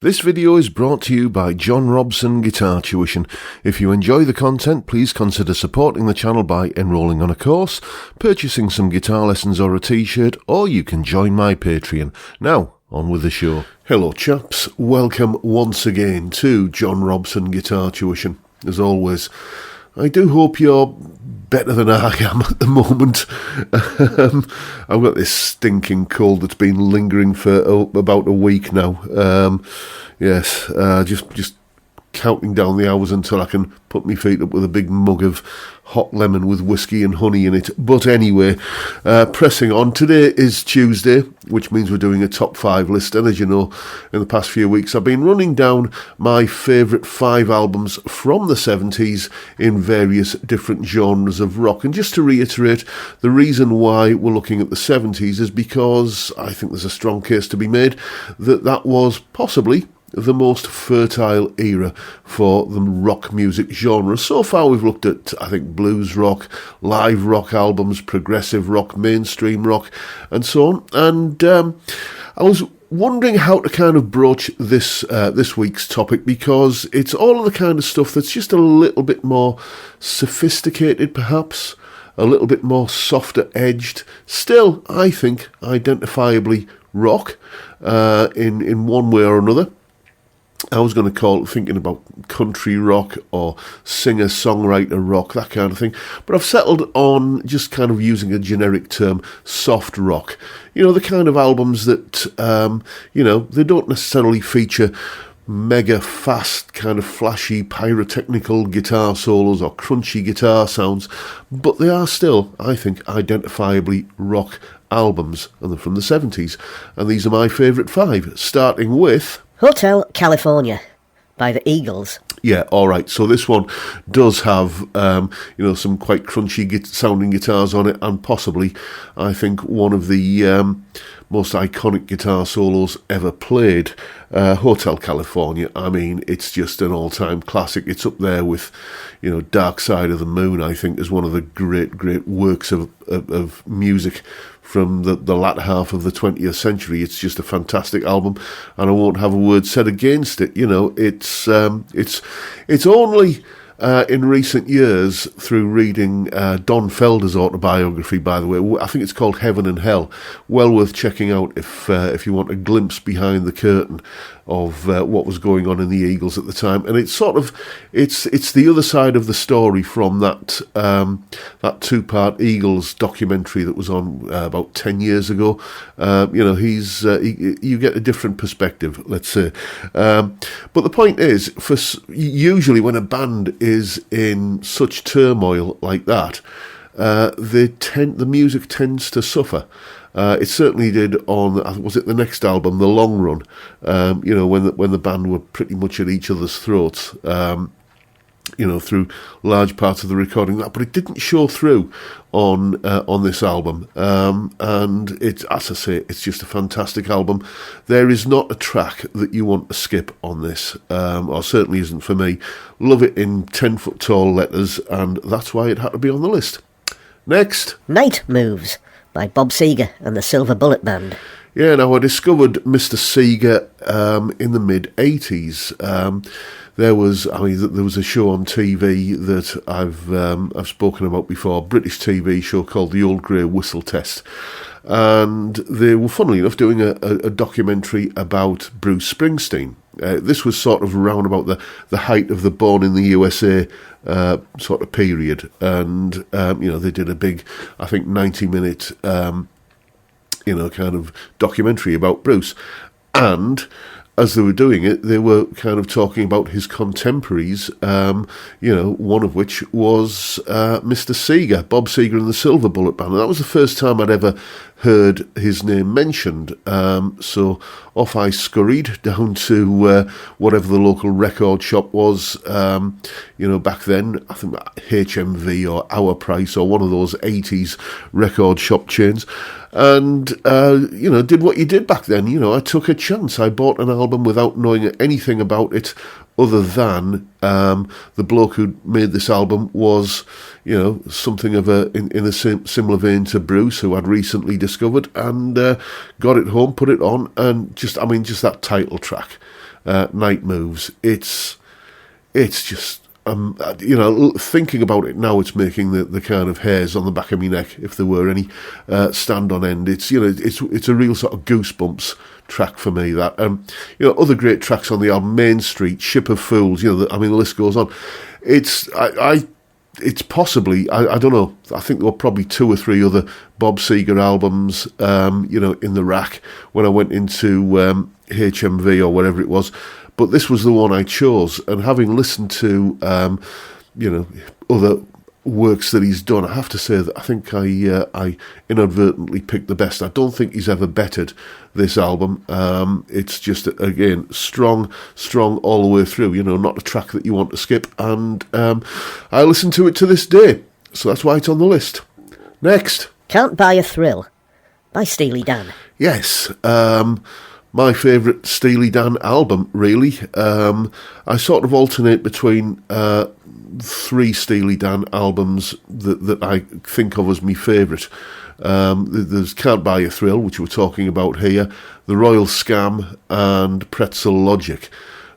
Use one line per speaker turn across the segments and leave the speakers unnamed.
This video is brought to you by John Robson Guitar Tuition. If you enjoy the content, please consider supporting the channel by enrolling on a course, purchasing some guitar lessons or a t-shirt, or you can join my Patreon. Now, on with the show. Hello chaps, welcome once again to John Robson Guitar Tuition. As always, I do hope you're better than I am at the moment. I've got this stinking cold that's been lingering for about a week now. Just counting down the hours until I can put my feet up with a big mug of hot lemon with whiskey and honey in it. But anyway, pressing on. Today is Tuesday, which means we're doing a top 5 list. And as you know, in the past few weeks, I've been running down my favourite 5 albums from the 70s in various different genres of rock. And just to reiterate, the reason why we're looking at the 70s is because I think there's a strong case to be made that was possibly the most fertile era for the rock music genre. So far we've looked at, I think, blues rock, live rock albums, progressive rock, mainstream rock, and so on. And I was wondering how to kind of broach this week's topic, because it's all of the kind of stuff that's just a little bit more sophisticated, perhaps, a little bit more softer edged, still, I think, identifiably rock in one way or another. I was going to call it, thinking about country rock or singer-songwriter rock, that kind of thing. But I've settled on just kind of using a generic term, soft rock. You know, the kind of albums that, they don't necessarily feature mega fast, kind of flashy, pyrotechnical guitar solos or crunchy guitar sounds, but they are still, I think, identifiably rock albums, and they're from the 70s. And these are my favourite 5, starting with
Hotel California by the Eagles.
Yeah, all right. So this one does have, some quite crunchy sounding guitars on it, and possibly, I think, one of the most iconic guitar solos ever played. Hotel California, I mean, it's just an all-time classic. It's up there with, Dark Side of the Moon, I think, is one of the great works of music from the latter half of the 20th century. It's just a fantastic album, and I won't have a word said against it. It's only in recent years, through reading Don Felder's autobiography, by the way, I think it's called Heaven and Hell, well worth checking out if you want a glimpse behind the curtain of what was going on in the Eagles at the time. And it's sort of it's the other side of the story from that 2-part Eagles documentary that was on about 10 years ago. You get a different perspective, let's say. But the point is, usually when a band is in such turmoil like that, the music tends to suffer. It certainly did on, was it the next album, The Long Run, when the band were pretty much at each other's throats, through large parts of the recording. But it didn't show through on this album. And it's, as I say, it's just a fantastic album. There is not a track that you want to skip on this, or certainly isn't for me. Love it in 10-foot tall letters, and that's why it had to be on the list. Next,
Night Moves by Bob Seger and the Silver Bullet Band.
Yeah, now I discovered Mr. Seger in the mid-80s. There was a show on TV that I've spoken about before, a British TV show called The Old Grey Whistle Test. And they were, funnily enough, doing a documentary about Bruce Springsteen. This was sort of around about the height of the Born in the USA sort of period. And, they did a big, I think, 90-minute, kind of documentary about Bruce. And as they were doing it, they were kind of talking about his contemporaries, one of which was Mr. Seger, Bob Seger and the Silver Bullet Band. And that was the first time I'd ever heard his name mentioned. So off I scurried down to whatever the local record shop was, back then. I think HMV or Our Price or one of those 80s record shop chains. And, did what you did back then. I took a chance. I bought an album without knowing anything about it other than the bloke who made this album was, something of in a similar vein to Bruce, who I'd recently discovered, and got it home, put it on, and just that title track. Night Moves. It's just, thinking about it now, it's making the kind of hairs on the back of my neck, if there were any, stand on end. It's a real sort of goosebumps track for me. That other great tracks on the album: Main Street, Ship of Fools. The list goes on. It's possibly, I don't know, I think there were probably 2 or 3 other Bob Seger albums, in the rack when I went into HMV or whatever it was. But this was the one I chose. And having listened to, other works that he's done, I have to say that I think I inadvertently picked the best. I don't think he's ever bettered this album. It's just, again, strong all the way through, not a track that you want to skip. And I listen to it to this day. So that's why it's on the list. Next.
Can't Buy a Thrill by Steely Dan.
Yes. My favourite Steely Dan album, really. I sort of alternate between 3 Steely Dan albums that I think of as my favourite. There's Can't Buy a Thrill, which we're talking about here, The Royal Scam, and Pretzel Logic.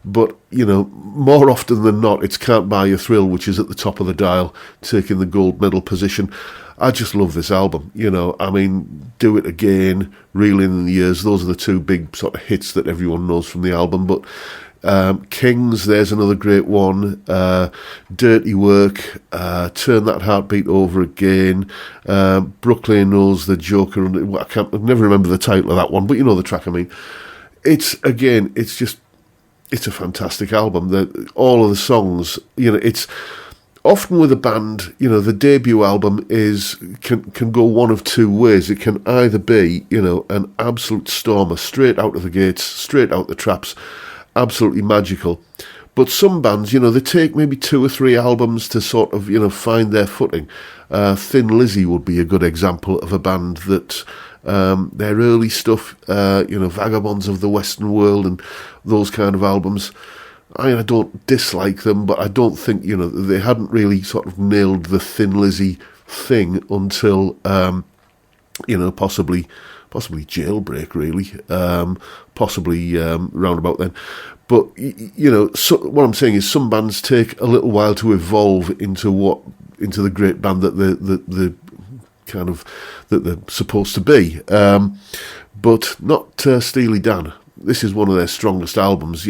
But, more often than not, it's Can't Buy a Thrill, which is at the top of the dial, taking the gold medal position. I just love this album, Do It Again, Reeling in the Years, those are the 2 big sort of hits that everyone knows from the album. But Kings, there's another great one, Dirty Work, Turn That Heartbeat Over Again, Brooklyn knows the Joker, I never remember the title of that one, but you know the track I mean. It's a fantastic album. All of the songs, it's often with a band, the debut album can go one of 2 ways. It can either be, an absolute stormer, straight out of the gates, straight out the traps, absolutely magical. But some bands, they take maybe 2 or 3 albums to sort of, find their footing. Thin Lizzy would be a good example of a band that their early stuff, Vagabonds of the Western World and those kind of albums, I don't dislike them, but I don't think, they hadn't really sort of nailed the Thin Lizzy thing until, possibly Jailbreak, really, possibly round about then. But, what I'm saying is some bands take a little while to evolve into the great band that the kind of that they're supposed to be. But not Steely Dan. This is one of their strongest albums,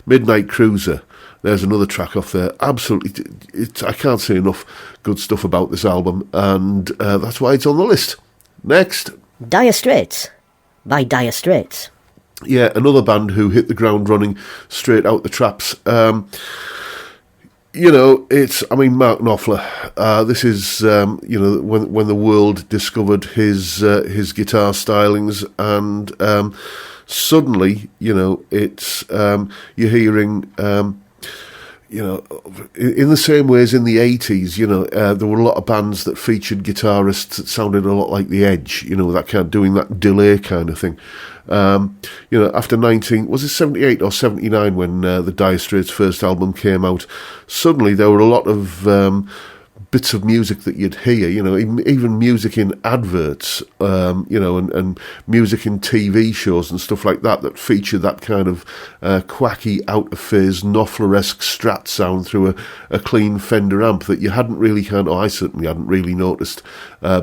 Midnight Cruiser. There's another track off there. Absolutely, I can't say enough good stuff about this album, and that's why it's on the list. Next.
Dire Straits by Dire Straits.
Yeah, another band who hit the ground running straight out the traps. Mark Knopfler. This is, when the world discovered his guitar stylings, and suddenly, it's you're hearing, in the same way as in the 80s, there were a lot of bands that featured guitarists that sounded a lot like The Edge, that kind of doing that delay kind of thing. After 78 or 79 when the Dire Straits' first album came out, suddenly there were a lot of bits of music that you'd hear, even music in adverts, and music in TV shows and stuff like that featured that kind of quacky, out-of-phase, Knopfler-esque Strat sound through a clean Fender amp that you hadn't really I certainly hadn't really noticed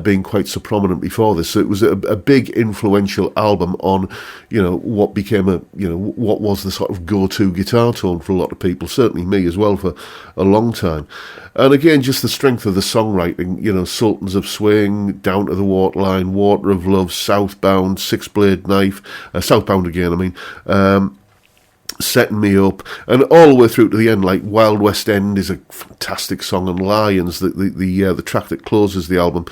being quite so prominent before this. So it was a big influential album on, what became what was the sort of go-to guitar tone for a lot of people, certainly me as well for a long time. And again, just the strength of the songwriting, Sultans of Swing, Down to the Waterline, Water of Love, Southbound, Six Blade Knife, Southbound again, Setting Me Up, and all the way through to the end, like Wild West End is a fantastic song, and Lions, the track that closes the album.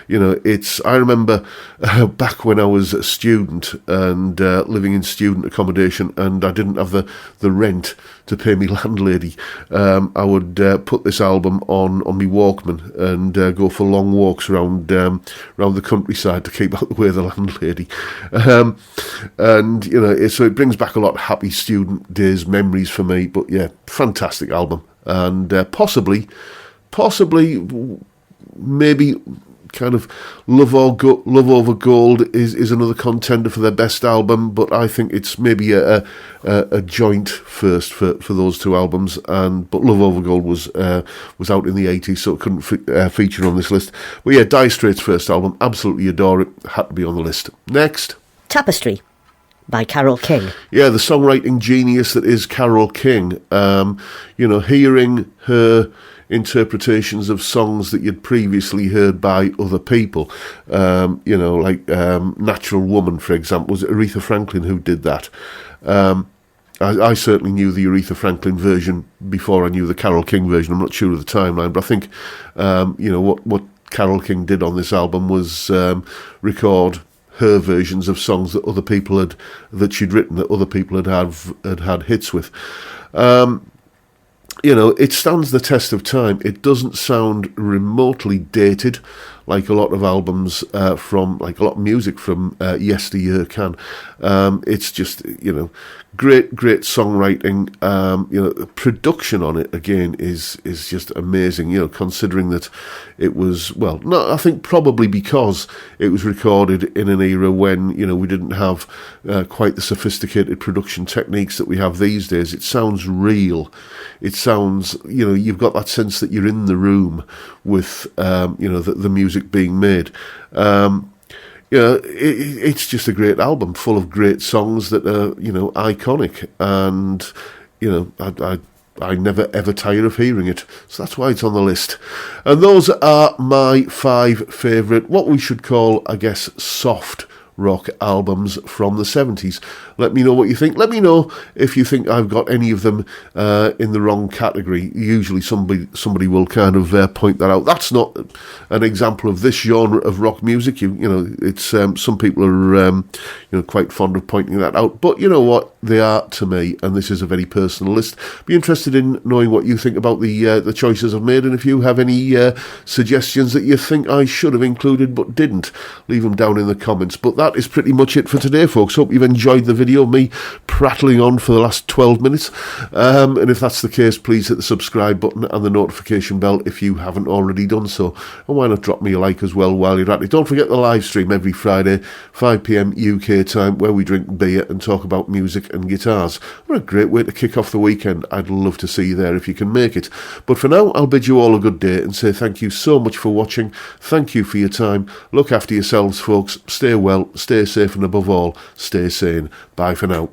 I remember back when I was a student and living in student accommodation, and I didn't have the rent to pay me landlady. I would put this album on my Walkman and go for long walks around the countryside to keep out the way of the landlady. So it brings back a lot of happy student days memories for me. But yeah, fantastic album, and possibly maybe kind of Love Over Gold is another contender for their best album, but I think it's maybe a joint first for those two albums. But Love Over Gold was out in the 80s, so it couldn't feature on this list. But yeah, Dire Straits' first album, absolutely adore it, had to be on the list. Next,
Tapestry by Carole King.
Yeah, the songwriting genius that is Carole King. Hearing her interpretations of songs that you'd previously heard by other people, like Natural Woman, for example. Was it Aretha Franklin who did that? I certainly knew the Aretha Franklin version before I knew the Carole King version. I'm not sure of the timeline, but I think, what Carole King did on this album was record her versions of songs that she'd written, that other people had hits with. It stands the test of time. It doesn't sound remotely dated like a lot of albums like a lot of music from yesteryear can. It's just, great songwriting. The production on it, again, is just amazing, considering that it was, I think probably because it was recorded in an era when, we didn't have quite the sophisticated production techniques that we have these days. It sounds real. It sounds, you've got that sense that you're in the room with, the music being made. It's just a great album full of great songs that are, iconic, and, I never ever tire of hearing it. So that's why it's on the list. And those are my 5 favourite, what we should call, I guess, soft rock albums from the 70s. Let me know what you think. Let me know if you think I've got any of them in the wrong category. Usually somebody will kind of point that out. That's not an example of this genre of rock music. It's some people are quite fond of pointing that out. But you know what? They are to me, and this is a very personal list. Be interested in knowing what you think about the choices I've made, and if you have any suggestions that you think I should have included but didn't, leave them down in the comments. But that is pretty much it for today, folks. Hope you've enjoyed the video, me prattling on for the last 12 minutes. And if that's the case, please hit the subscribe button and the notification bell if you haven't already done so. And why not drop me a like as well while you're at it. Don't forget the live stream every Friday, 5 p.m. UK time, where we drink beer and talk about music and guitars. What a great way to kick off the weekend. I'd love to see you there if you can make it. But for now, I'll bid you all a good day and say thank you so much for watching. Thank you for your time. Look after yourselves, folks. Stay well, stay safe, and above all, stay sane. Bye for now.